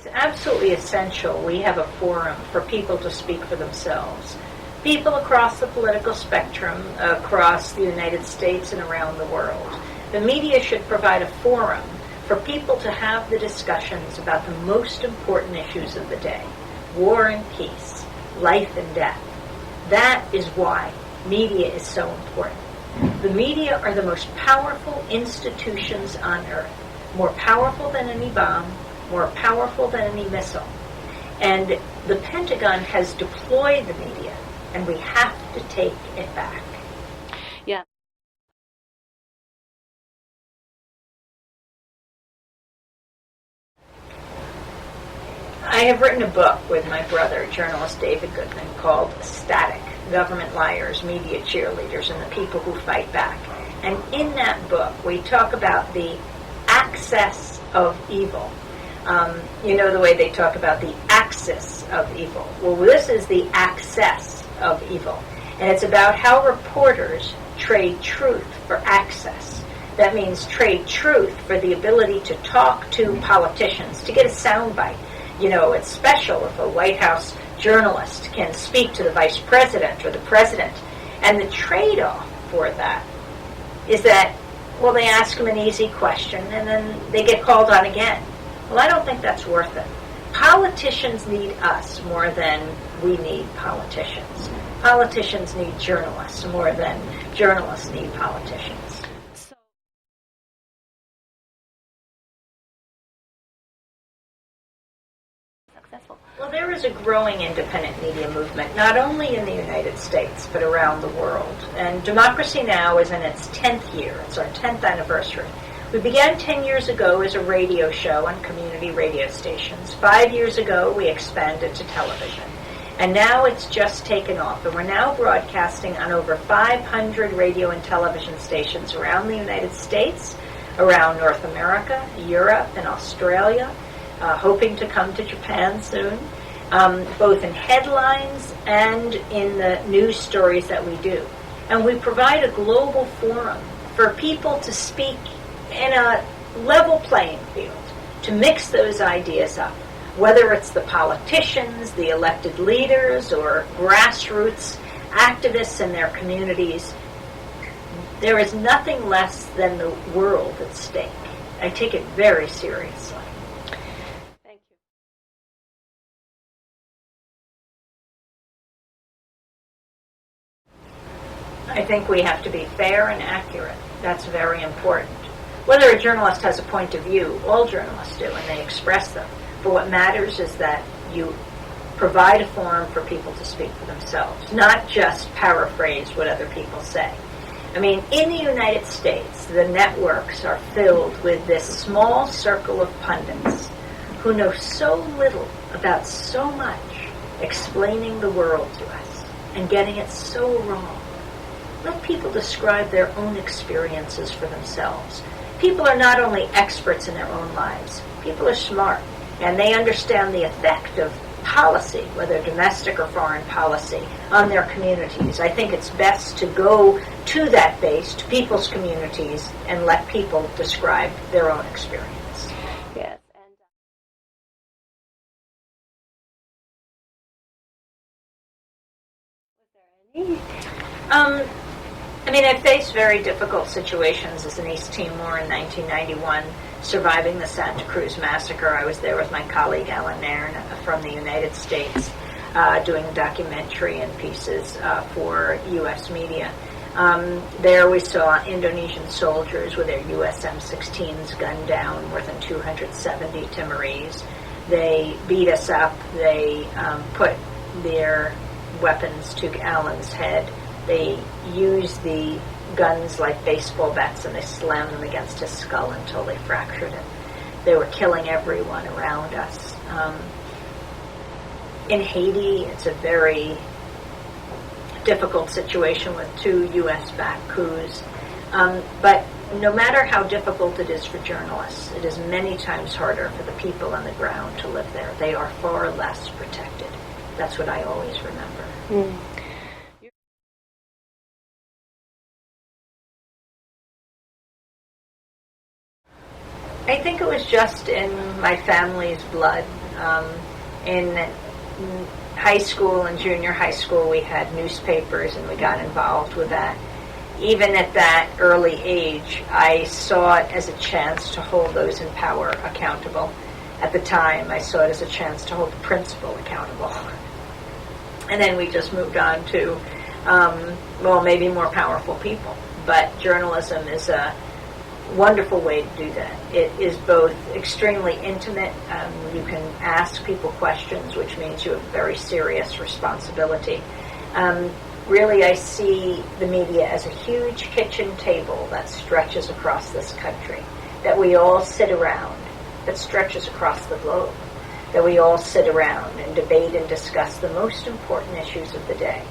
It's absolutely essential we have a forum for people to speak for themselves. People across the political spectrum, across the United States and around the world. The media should provide a forum for people to have the discussions about the most important issues of the day. War and peace, life and death. That is why media is so important. The media are the most powerful institutions on earth. More powerful than any bomb, more powerful than any missile. And the Pentagon has deployed the media, and we have to take it back. Yeah. I have written a book with my brother, journalist David Goodman, called Static: Government Liars, Media Cheerleaders, and the People Who Fight Back. And in that book, we talk about the axis of evil. You know the way they talk about the axis of evil. Well, this is the access of evil. And it's about how reporters trade truth for access. That means trade truth for the ability to talk to politicians, to get a soundbite. You know, it's special if a White House journalist can speak to the vice president or the president. And the trade-off for that is that, well, they ask them an easy question and then they get called on again. Well, I don't think that's worth it. Politicians need us more than we need politicians. Politicians need journalists more than journalists need politicians. Well, there is a growing independent media movement, not only in the United States, but around the world. And Democracy Now! Is in its 10th year. It's our 10th anniversary. We began 10 years ago as a radio show on community radio stations. 5 years ago, we expanded to television. And now it's just taken off. And we're now broadcasting on over 500 radio and television stations around the United States, around North America, Europe, and Australia. Hoping to come to Japan soon, both in headlines and in the news stories that we do. And we provide a global forum for people to speak in a level playing field, to mix those ideas up, whether it's the politicians, the elected leaders, or grassroots activists in their communities. There is nothing less than the world at stake. I take it very seriously. I think we have to be fair and accurate. That's very important. Whether a journalist has a point of view, all journalists do, and they express them. But what matters is that you provide a forum for people to speak for themselves, not just paraphrase what other people say. I mean, in the United States, the networks are filled with this small circle of pundits who know so little about so much, explaining the world to us and getting it so wrong. Let people describe their own experiences for themselves. People are not only experts in their own lives, people are smart, and they understand the effect of policy, whether domestic or foreign policy, on their communities. I think it's best to go to that base, to people's communities, and let people describe their own experience. Yes. And was there any? I mean, I faced very difficult situations as in East Timor in 1991, surviving the Santa Cruz massacre. I was there with my colleague Alan Nairn from the United States, doing a documentary and pieces for U.S. media. There we saw Indonesian soldiers with their US M16s gunned down, more than 270 Timorese. They beat us up. They put their weapons to Alan's head. They used the guns like baseball bats and they slammed them against his skull until they fractured it. They were killing everyone around us. In Haiti, it's a very difficult situation with 2 U.S.-backed coups. But no matter how difficult it is for journalists, it is many times harder for the people on the ground to live there. They are far less protected. That's what I always remember. Mm. I think it was just in my family's blood. In high school and junior high school, we had newspapers, and we got involved with that. Even at that early age, I saw it as a chance to hold those in power accountable. At the time, I saw it as a chance to hold the principal accountable. And then we just moved on to, maybe more powerful people. But journalism is a wonderful way to do that. It is both extremely intimate. You can ask people questions, which means you have very serious responsibility. Really, I see the media as a huge kitchen table that stretches across this country, that we all sit around, that stretches across the globe, that we all sit around and debate and discuss the most important issues of the day: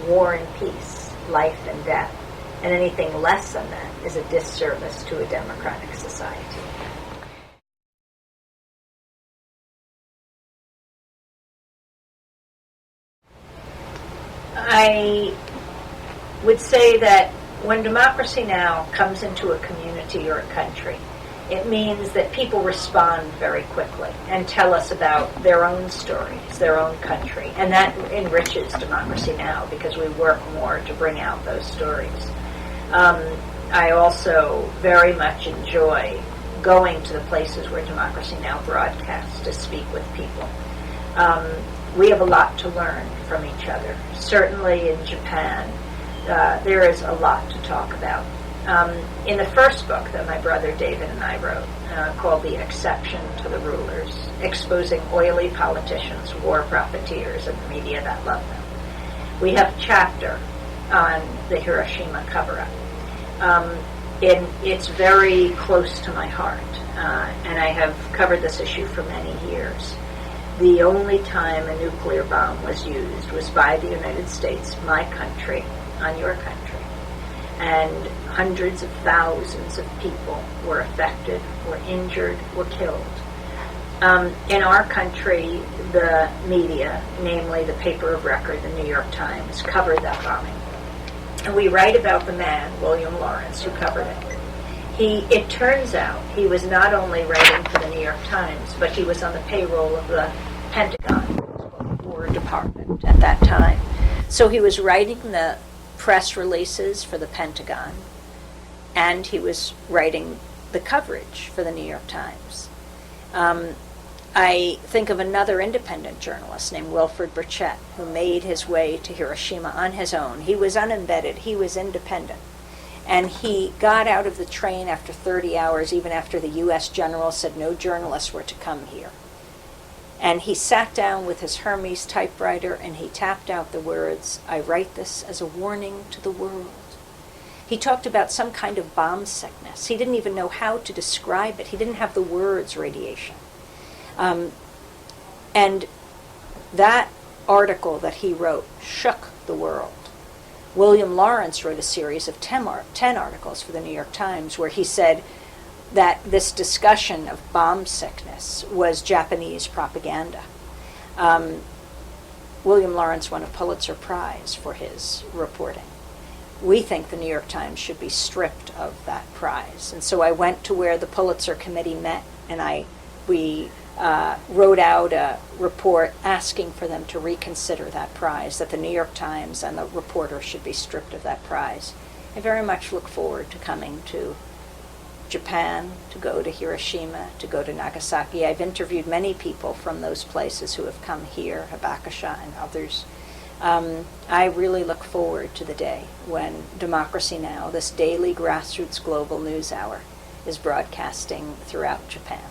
war and peace, life and death. And anything less than that is a disservice to a democratic society. I would say that when Democracy Now! Comes into a community or a country, it means that people respond very quickly and tell us about their own stories, their own country. And that enriches Democracy Now! Because we work more to bring out those stories. I also very much enjoy going to the places where Democracy Now! Broadcasts to speak with people. We have a lot to learn from each other. Certainly in Japan, there is a lot to talk about. In the first book that my brother David and I wrote, called The Exception to the Rulers, exposing oily politicians, war profiteers, and the media that love them, we have a chapter on the Hiroshima cover-up. It's very close to my heart, and I have covered this issue for many years. The only time a nuclear bomb was used was by the United States, my country, on your country. And hundreds of thousands of people were affected, were injured, were killed. In our country, the media, namely the paper of record, the New York Times, covered that bombing. And we write about the man, William Lawrence, who covered it. It turns out he was not only writing for the New York Times, but he was on the payroll of the Pentagon, the War Department at that time. So he was writing the press releases for the Pentagon, and he was writing the coverage for the New York Times. I think of another independent journalist named Wilfred Burchett, who made his way to Hiroshima on his own. He was unembedded. He was independent. And he got out of the train after 30 hours, even after the U.S. general said no journalists were to come here. And he sat down with his Hermes typewriter and he tapped out the words, "I write this as a warning to the world." He talked about some kind of bomb sickness. He didn't even know how to describe it. He didn't have the words radiation. And that article that he wrote shook the world. William Lawrence wrote a series of 10 articles for the New York Times where he said that this discussion of bomb sickness was Japanese propaganda. William Lawrence won a Pulitzer Prize for his reporting. We think the New York Times should be stripped of that prize. And so I went to where the Pulitzer Committee met, and we wrote out a report asking for them to reconsider that prize, that the New York Times and the reporter should be stripped of that prize. I very much look forward to coming to Japan, to go to Hiroshima, to go to Nagasaki. I've interviewed many people from those places who have come here, Habakasha and others. I really look forward to the day when Democracy Now!, this daily grassroots global news hour, is broadcasting throughout Japan.